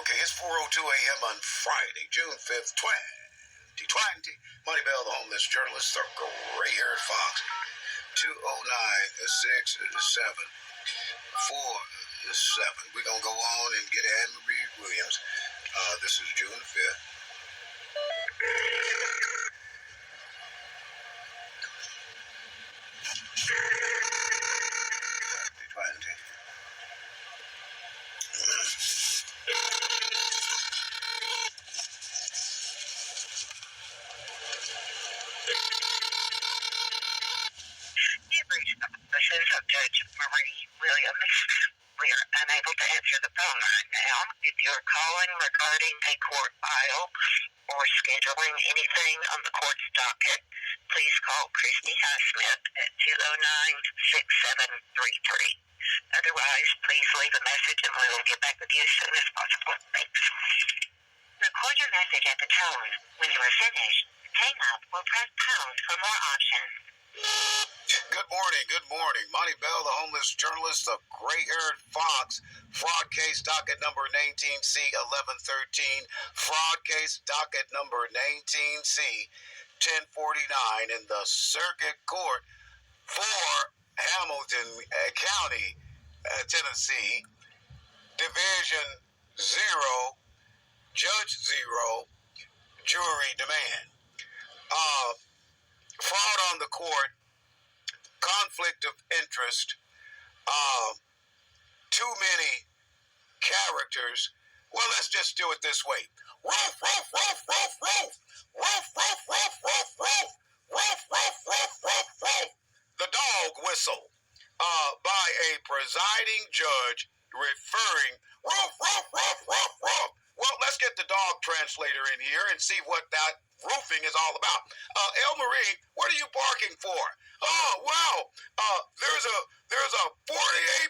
Okay, it's 4:02 a.m. on Friday, June 5th, 2020. Monty Bell, the homeless journalist, the gray-haired Fox. 209-6-7-4-7. We're going to go on and get Anne-Marie Williams. This is June 5th. This is Judge Marie Williams. We are unable to answer the phone right now. If you're calling regarding a court file or scheduling anything on the court's docket, please call Christy Highsmith at 209-6733. Otherwise, please leave a message and we will get back with you as soon as possible. Thanks. Record your message at the tone. When you are finished, hang up or press pound for more options. Good morning. Monty Bell, the homeless journalist, the gray-haired Fox. Fraud case docket number 19C1113. Fraud case docket number 19C1049 in the Circuit Court for Hamilton County, Tennessee. Division 0, Judge 0, jury demand. Fraud on the court, conflict of interest, too many characters. Well, let's just do it this way. Roof, roof, roof, roof, roof. Roof, roof, roof, roof, roof. Roof, roof, roof, roof, roof. The dog whistle by a presiding judge referring roof, roof, roof, roof, roof. Well, let's get the dog translator in here and see what that roofing is all about. El Marie, what are you barking for? Oh, wow. There's a $48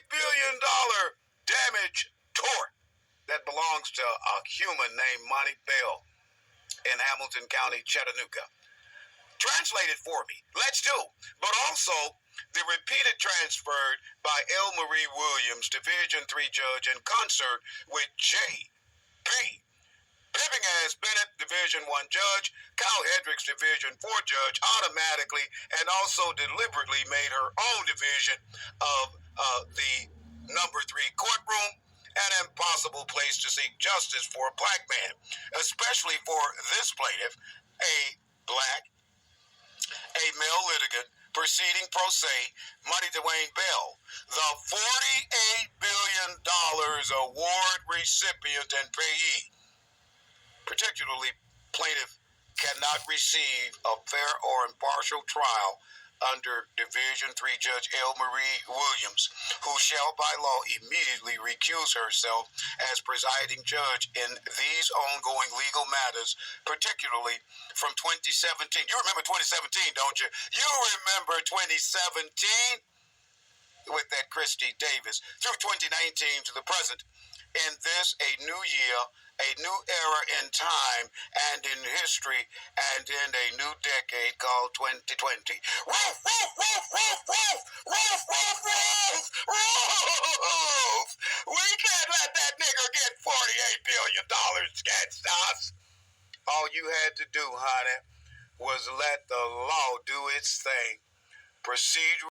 billion damage tort that belongs to a human named Monty Bell in Hamilton County, Chattanooga. Translate it for me. Let's do. But also, the repeated transferred by El Marie Williams, Division 3 judge, in concert with J.P. Pipping as Bennett, Division 1 judge, Kyle Hedricks, Division 4 judge, automatically and also deliberately made her own division of the number 3 courtroom, an impossible place to seek justice for a black man, especially for this plaintiff, a male litigant, proceeding pro se, Monty Dwayne Bell, the $48 billion award recipient and payee. Particularly, plaintiff cannot receive a fair or impartial trial under Division 3 Judge El Marie Williams, who shall by law immediately recuse herself as presiding judge in these ongoing legal matters, particularly from 2017. You remember 2017, don't you? You remember 2017 with that Christy Davis through 2019 to the present. In this, a new year, a new era in time and in history and in a new decade called 2020. Roof, roof, roof, roof, roof, roof, roof, roof, roof. We can't let that nigger get $48 billion against us. All you had to do, honey, was let the law do its thing. Procedural